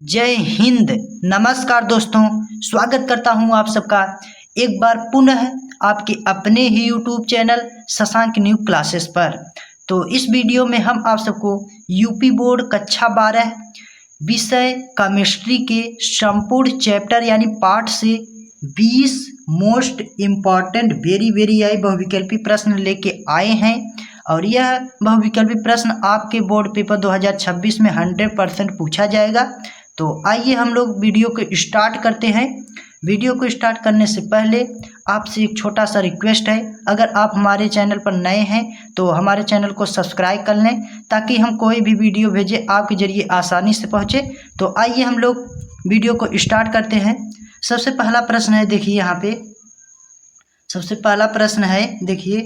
जय हिंद। नमस्कार दोस्तों, स्वागत करता हूं आप सबका एक बार पुनः आपके अपने ही YouTube channel Shashank new classes पर। तो इस वीडियो में हम आप सबको यूपी बोर्ड कक्षा 12 विषय केमिस्ट्री के संपूर्ण चैप्टर यानी पार्ट से 20 मोस्ट इम्पॉर्टेंट वेरी आई बहुविकल्पी प्रश्न लेके आए हैं। और यह बहुविकल्पी प्रश्न आपके बोर्ड पेपर 2026 में 100% पूछा जाएगा। तो आइए हम लोग वीडियो को स्टार्ट करते हैं। वीडियो को स्टार्ट करने से पहले आपसे एक छोटा सा रिक्वेस्ट है, अगर आप हमारे चैनल पर नए हैं तो हमारे चैनल को सब्सक्राइब कर लें ताकि हम कोई भी वीडियो भेजें आपके जरिए आसानी से पहुंचे। तो आइए हम लोग वीडियो को स्टार्ट करते हैं। सबसे पहला प्रश्न है, देखिए यहाँ पे सबसे पहला प्रश्न है, देखिए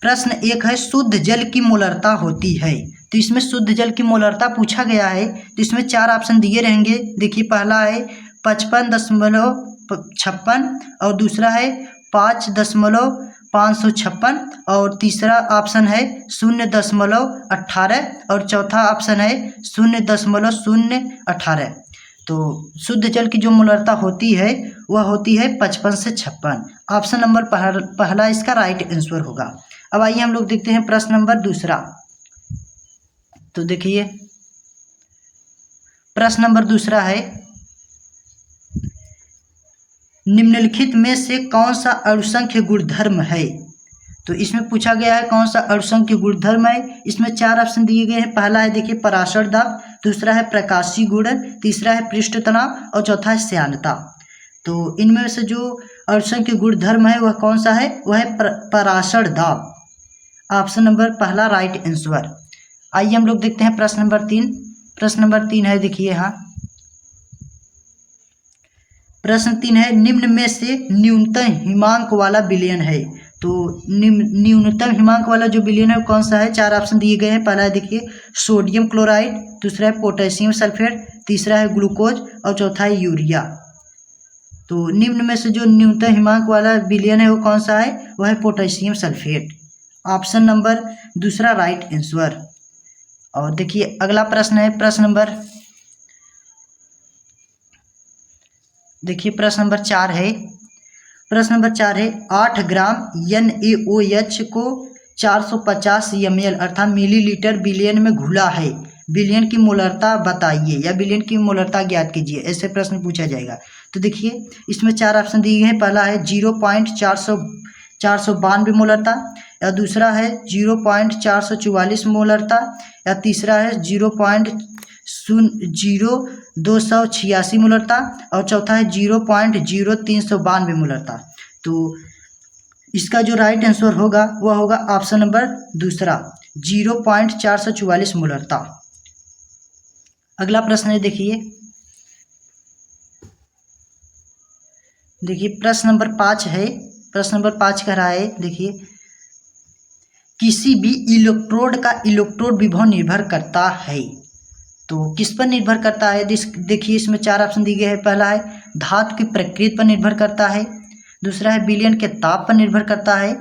प्रश्न एक है, शुद्ध जल की मोलरता होती है। तो इसमें शुद्ध जल की मोलरता पूछा गया है। तो इसमें 4 ऑप्शन दिए रहेंगे। देखिए पहला है 55.56 और दूसरा है 5.556 और तीसरा ऑप्शन है 0.18 और चौथा ऑप्शन है 0.018। तो शुद्ध जल की जो मोलरता होती है वह होती है 55 से 56। ऑप्शन नंबर पहला इसका राइट आंसर होगा। अब आइए हम लोग देखते हैं प्रश्न नंबर दूसरा। तो देखिए प्रश्न नंबर दूसरा है, निम्नलिखित में से कौन सा अणुसंख्य गुणधर्म है। तो इसमें पूछा गया है कौन सा अणुसंख्य गुणधर्म है। इसमें 4 ऑप्शन दिए गए हैं। पहला है देखिए पराशर दाब, दूसरा है प्रकाशीय गुण, तीसरा है पृष्ठ तनाव और चौथा है श्यानता। तो इनमें से जो अणुसंख्य गुणधर्म है वह कौन सा है, वह है पराशर दाब। ऑप्शन नंबर पहला राइट आंसर। आइए हम लोग देखते हैं प्रश्न नंबर 3। प्रश्न नंबर 3 है, देखिए यहाँ प्रश्न 3 है, निम्न में से न्यूनतम हिमांक वाला विलयन है। तो न्यूनतम हिमांक वाला जो विलयन है कौन सा है। 4 ऑप्शन दिए गए हैं। पहला है देखिए सोडियम क्लोराइड, दूसरा है पोटेशियम सल्फेट, तीसरा है ग्लूकोज और चौथा है यूरिया। तो निम्न में से जो न्यूनतम हिमांक वाला विलयन है वो कौन सा है, वह है पोटेशियम सल्फेट। ऑप्शन नंबर दूसरा राइट आंसर। और देखिए अगला प्रश्न है, प्रश्न नंबर 4 है। प्रश्न नंबर 4 है, 8 ग्राम NaOH को 450 ml अर्थात मिलीलीटर विलयन में घुला है। विलयन की मोलरता बताइए या विलयन की मोलरता ज्ञात कीजिए, ऐसे प्रश्न पूछा जाएगा। तो देखिए इसमें 4 ऑप्शन दिए गए हैं। पहला है 0.492 मोलरता, या दूसरा है 0.444 मोलरता, या तीसरा है 0.0286 मोलरता और चौथा है 0.0392 मोलरता। तो इसका जो राइट आंसर होगा वह होगा ऑप्शन नंबर दूसरा 0.444 मोलरता। अगला प्रश्न है, देखिए प्रश्न नंबर 5 है। प्रश्न नंबर 5 कह रहा है, देखिए किसी भी इलेक्ट्रोड का इलेक्ट्रोड विभव निर्भर करता है। तो किस पर निर्भर करता है, देखिए इसमें 4 ऑप्शन दिए गए हैं। पहला है धातु की प्रकृति पर निर्भर करता है, दूसरा है विलयन के ताप पर निर्भर करता है,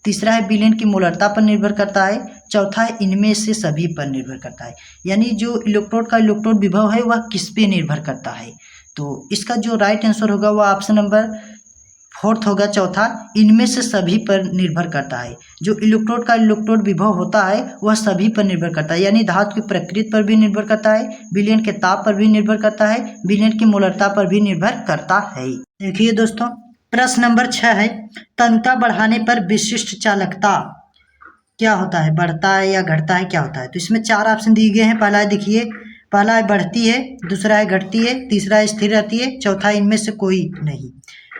तीसरा है विलयन की मोलरता पर निर्भर करता है, चौथा है इनमें से सभी पर निर्भर करता है। यानी जो इलेक्ट्रोड का इलेक्ट्रोड विभव है वह किस पे निर्भर करता है। तो इसका जो राइट आंसर होगा वह ऑप्शन नंबर 4 होगा, चौथा इनमें से सभी पर निर्भर करता है। जो इलेक्ट्रोड का इलेक्ट्रोड विभव होता है वह सभी पर निर्भर करता है, यानी धातु की प्रकृति पर भी निर्भर करता है, विलयन के ताप पर भी निर्भर करता है, विलयन की मोलरता पर भी निर्भर करता है। देखिए दोस्तों प्रश्न नंबर 6 है, तन्यता बढ़ाने पर विशिष्ट चालकता क्या होता है, बढ़ता है या घटता है, क्या होता है। तो इसमें 4 ऑप्शन दिए गए हैं। पहला है देखिए, पहला है बढ़ती है, दूसरा है घटती है, तीसरा है स्थिर रहती है, चौथा इनमें से कोई नहीं।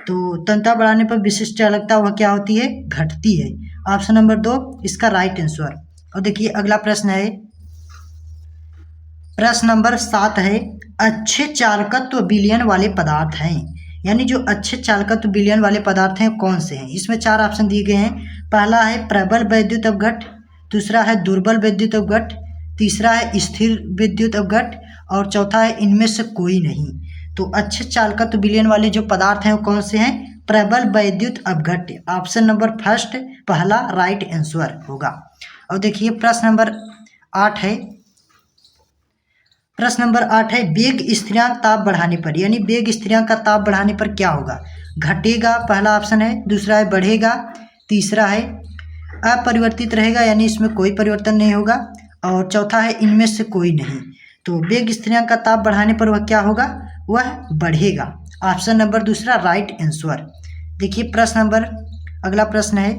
तो तन्यता बढ़ाने पर विशिष्ट चालकता वह क्या होती है, घटती है। ऑप्शन नंबर 2 इसका राइट आंसर। और देखिए अगला प्रश्न है, प्रश्न नंबर 7 है, अच्छे चालकत्व विलयन वाले पदार्थ हैं। यानी जो अच्छे चालकत्व विलयन वाले पदार्थ हैं कौन से हैं। इसमें 4 ऑप्शन दिए गए हैं। पहला है प्रबल वैद्युत अपघट, दूसरा है दुर्बल वैद्युत अपघट, तीसरा है स्थिर विद्युत अपघट और चौथा है इनमें से कोई नहीं। तो अच्छे चालकत्व विलयन वाले जो पदार्थ हैं वो कौन से हैं, प्रबल वैद्युत अपघट्य। ऑप्शन नंबर फर्स्ट पहला राइट आंसर होगा। और देखिए प्रश्न नंबर 8 है, प्रश्न नंबर 8 है वेग स्थिरांक ताप बढ़ाने पर, यानी वेग स्थिरांक का ताप बढ़ाने पर क्या होगा। घटेगा पहला ऑप्शन है, दूसरा है बढ़ेगा, तीसरा है अपरिवर्तित रहेगा यानी इसमें कोई परिवर्तन नहीं होगा, और चौथा है इनमें से कोई नहीं। तो वेग स्थिरांक का ताप बढ़ाने पर वह क्या होगा, वह बढ़ेगा। ऑप्शन नंबर दूसरा राइट आंसर। देखिए प्रश्न नंबर, अगला प्रश्न है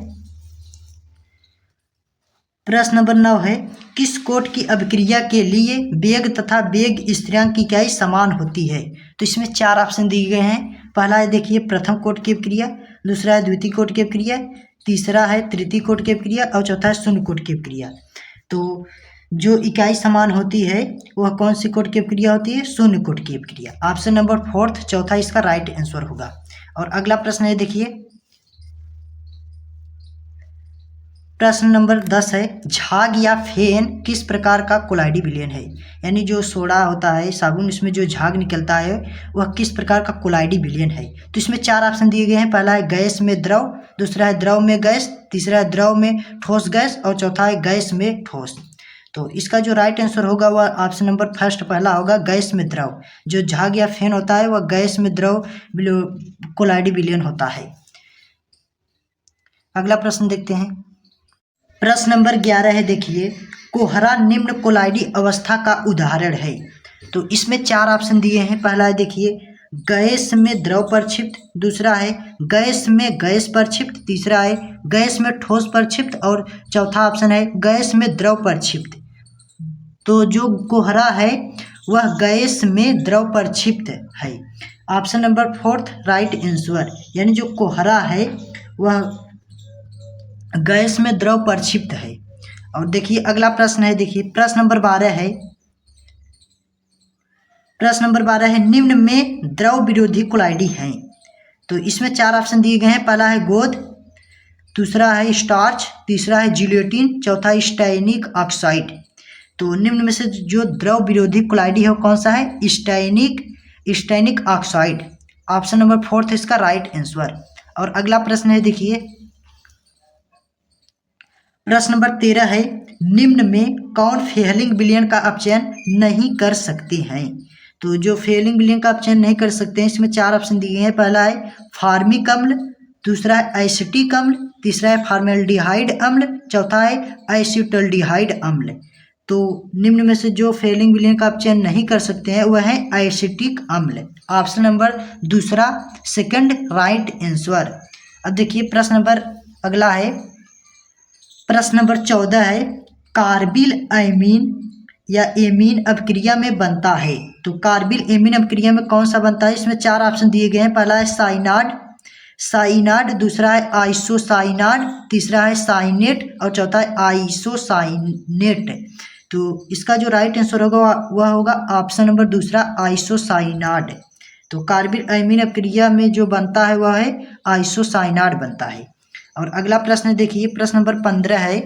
प्रश्न नंबर 9 है किस कोट की अभिक्रिया के लिए वेग तथा वेग स्थिरांक की इकाई समान होती है। तो इसमें 4 ऑप्शन दिए गए हैं। पहला है देखिए प्रथम कोट की अभिक्रिया, दूसरा है द्वितीय कोट की अभिक्रिया, तीसरा है तृतीय कोट की अभिक्रिया और चौथा है शून्य कोट की अभिक्रिया। तो जो इकाई समान होती है वह कौन सी कोट की अभिक्रिया होती है, शून्य कोट की अभिक्रिया। ऑप्शन नंबर 4 चौथा इसका राइट आंसर होगा। और अगला प्रश्न है देखिए प्रश्न नंबर 10 है झाग या फेन किस प्रकार का कोलाइडी विलयन है। यानी जो सोडा होता है साबुन, इसमें जो झाग निकलता है वह किस प्रकार का कोलाइडी विलयन है। तो इसमें 4 ऑप्शन दिए गए हैं। पहला है गैस में द्रव, दूसरा है द्रव में गैस, तीसरा है द्रव में ठोस गैस और चौथा है गैस में ठोस। तो इसका जो राइट आंसर होगा वह ऑप्शन नंबर फर्स्ट पहला होगा, गैस में द्रव। जो झाग या फेन होता है वह गैस में द्रव कोलाइडी विलयन होता है। अगला प्रश्न देखते हैं। प्रश्न नंबर 11 है देखिए कोहरा निम्न कोलाइडी अवस्था का उदाहरण है। तो इसमें 4 ऑप्शन दिए हैं। पहला है देखिए गैस में द्रव प्रक्षिप्त, दूसरा है गैस में गैस प्रक्षिप्त, तीसरा है गैस में ठोस प्रक्षिप्त और चौथा ऑप्शन है गैस में द्रव प्रक्षिप्त। तो जो कोहरा है वह गैस में द्रव प्रक्षिप्त है। ऑप्शन नंबर 4 राइट आंसर, यानी जो कोहरा है वह गैस में द्रव प्रक्षिप्त है। और देखिए अगला प्रश्न है देखिए प्रश्न नंबर 12 है। प्रश्न नंबर 12 है निम्न में द्रव विरोधी कोलाइडी हैं। तो इसमें 4 ऑप्शन दिए गए हैं। पहला है गोंद, दूसरा है स्टार्च, तीसरा है जिलेटिन, चौथा है स्टाइनिक ऑक्साइड। तो निम्न में से जो द्रव विरोधी कोलाइडी है वो कौन सा है, स्टाइनिक ऑक्साइड। ऑप्शन नंबर 4 इसका राइट आंसर। और अगला प्रश्न है देखिए प्रश्न नंबर 13 है निम्न में कौन फेलिंग विलयन का अपचयन नहीं कर सकते हैं। तो जो फेलिंग विलयन का अपचयन नहीं कर सकते हैं इसमें 4 ऑप्शन दिए हैं। पहला है फार्मिक अम्ल, दूसरा है एसिटिक अम्ल, तीसरा है फॉर्मेल्डिहाइड अम्ल, चौथा है एसिटल्डिहाइड अम्ल। तो निम्न में से जो फेलिंग विलयन का अपचयन नहीं कर सकते हैं वह है एसिटिक अम्ल। ऑप्शन नंबर दूसरा सेकंड राइट आंसर। अब देखिए प्रश्न नंबर अगला है प्रश्न नंबर 14 है कार्बिल एमीन या एमीन अपक्रिया में बनता है। तो कार्बिल एमीन अपक्रिया में कौन सा बनता है, इसमें 4 ऑप्शन दिए गए हैं। पहला है साइनाड, दूसरा है आइसोसाइनाड, तीसरा है साइनेट और चौथा है आइसोसाइनेट। तो इसका जो राइट आंसर होगा वह होगा ऑप्शन नंबर दूसरा आइसोसाइनाड। तो कार्बिल एमीन अपक्रिया में जो बनता है वह है आइसोसाइनाड बनता है। और अगला प्रश्न देखिए प्रश्न नंबर 15 है।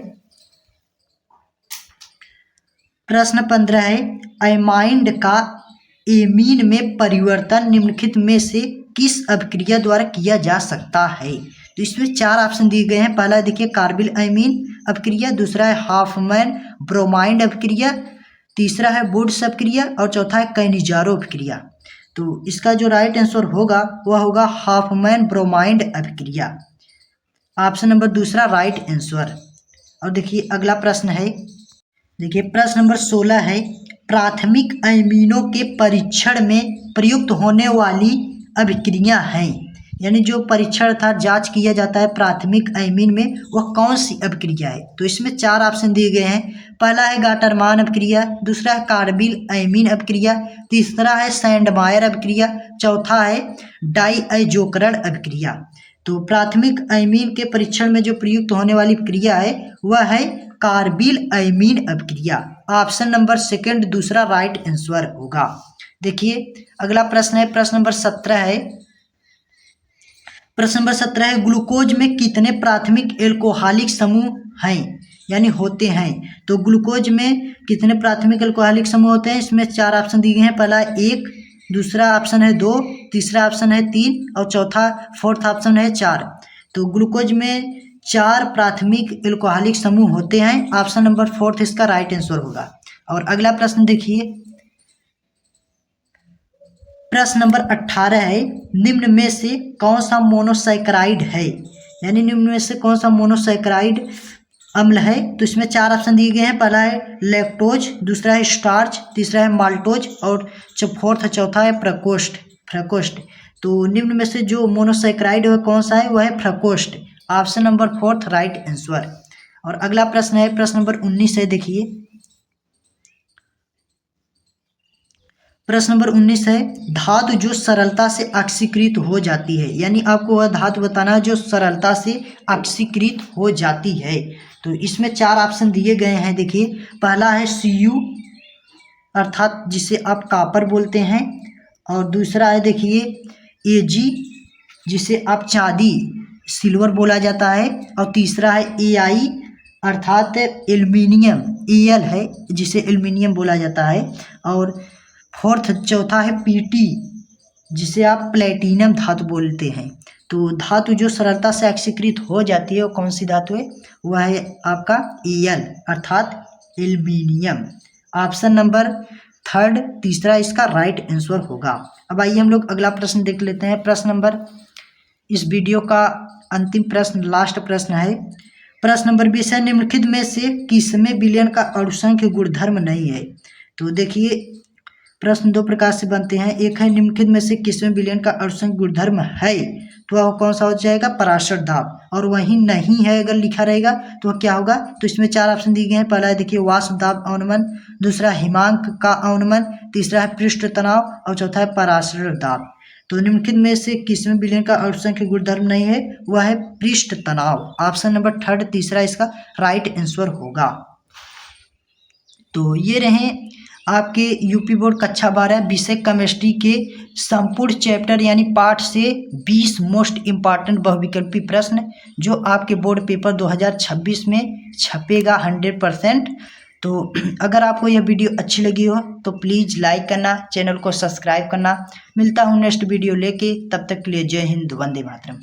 प्रश्न 15 है एमाइड का एमीन में परिवर्तन निम्नलिखित में से किस अभिक्रिया द्वारा किया जा सकता है। तो इसमें 4 ऑप्शन दिए गए हैं। पहला देखिए कार्बिल एमीन अपक्रिया, दूसरा है हाफमैन ब्रोमाइड अपक्रिया, तीसरा है वुड्स अपक्रिया और चौथा है कैनिजारो अपक्रिया। तो इसका जो राइट आंसर होगा वह होगा हाफमैन ब्रोमाइड अपक्रिया। ऑप्शन नंबर दूसरा राइट आंसर। और देखिए अगला प्रश्न है देखिए प्रश्न नंबर 16 है प्राथमिक एमीनों के परीक्षण में प्रयुक्त होने वाली अभिक्रिया हैं। यानी जो परीक्षण अर्थात जांच किया जाता है प्राथमिक एमीन में वह कौन सी अभिक्रिया है। तो इसमें 4 ऑप्शन दिए गए हैं। पहला है गाटरमान अभिक्रिया, दूसरा है कार्बिल एमीन अभिक्रिया, तीसरा है सैंडमायर अभिक्रिया, चौथा है डाइएजोकरण अभिक्रिया। तो प्राथमिक एमीन के परीक्षण में जो प्रयुक्त होने वाली क्रिया है वह है कार्बिल एमीन अभिक्रिया। ऑप्शन नंबर सेकंड दूसरा राइट आंसर होगा। देखिए अगला प्रश्न है प्रश्न नंबर 17 है। प्रश्न नंबर 17 है ग्लूकोज में कितने प्राथमिक एल्कोहलिक समूह हैं यानी होते हैं। तो ग्लूकोज में कितने प्राथमिक एल्कोहलिक समूह होते हैं, इसमें 4 ऑप्शन दिए गए हैं। पहला 1, दूसरा ऑप्शन है 2, तीसरा ऑप्शन है 3 और चौथा 4th ऑप्शन है 4। तो ग्लूकोज में 4 प्राथमिक एल्कोहलिक समूह होते हैं। ऑप्शन नंबर 4 इसका राइट आंसर होगा। और अगला प्रश्न देखिए प्रश्न नंबर 18 है, निम्न में से कौन सा मोनोसैकराइड है, यानी निम्न में से कौन सा मोनोसैकराइड अम्ल है। तो इसमें 4 ऑप्शन दिए गए हैं। पहला है लैक्टोज, दूसरा है स्टार्च, तीसरा है माल्टोज और चौथा है फ्रकोस्ट। तो निम्न में से जो मोनोसैकराइड है कौन सा है, वह है फ्रकोस्ट। Option number 4 right answer. और अगला प्रश्न है, प्रश्न नंबर 19 है, देखिए प्रश्न नंबर 19 है, धातु जो सरलता से ऑक्सीकृत हो जाती है, यानी आपको वह धातु बताना है जो सरलता से ऑक्सीकृत हो जाती है। तो इसमें 4 ऑप्शन दिए गए हैं। देखिए पहला है Cu अर्थात जिसे आप कापर बोलते हैं, और दूसरा है देखिए Ag जिसे आप चांदी सिल्वर बोला जाता है, और तीसरा है Ai अर्थात एल्युमिनियम Al है जिसे एल्युमिनियम बोला जाता है, और चौथा है Pt जिसे आप प्लेटिनम धातु बोलते हैं। तो धातु जो सरलता से ऑक्सीकृत हो जाती है वो कौन सी धातु है, वह है आपका Al अर्थात एल्युमिनियम। ऑप्शन नंबर 3 तीसरा इसका राइट आंसर होगा। अब आइए हम लोग अगला प्रश्न देख लेते हैं। प्रश्न नंबर, इस वीडियो का अंतिम प्रश्न, लास्ट प्रश्न है। प्रश्न नंबर 20 है, निम्नलिखित में से किसमें विलयन का अणुसंख्य गुणधर्म नहीं है। तो देखिए प्रश्न 2 प्रकार से बनते हैं। एक है निम्नलिखित में से किसमें विलयन का अणुसंख्य गुणधर्म है, तो वह कौन सा हो जाएगा, पराशर दाब। और वही नहीं है अगर लिखा रहेगा तो वह क्या होगा। तो इसमें 4 ऑप्शन दिए गए हैं। पहला है देखिए वाष्प दाब अवनमन, दूसरा हिमांक का अवनमन, तीसरा है पृष्ठ तनाव और चौथा है पराशर दाब। तो निम्नलिखित में से किसमें विलयन का अणुसंख्य गुणधर्म नहीं है, वह है पृष्ठ तनाव। ऑप्शन नंबर 3 तीसरा इसका राइट आंसर होगा। तो ये रहे आपके यूपी बोर्ड कक्षा 12 विषय केमिस्ट्री के संपूर्ण चैप्टर यानी पाठ से 20 मोस्ट इम्पॉर्टेंट बहुविकल्पी प्रश्न जो आपके बोर्ड पेपर 2026 में छपेगा 100%। तो अगर आपको यह वीडियो अच्छी लगी हो तो प्लीज़ लाइक करना, चैनल को सब्सक्राइब करना। मिलता हूँ नेक्स्ट वीडियो लेके, तब तक के लिए जय हिंद, वंदे मातरम।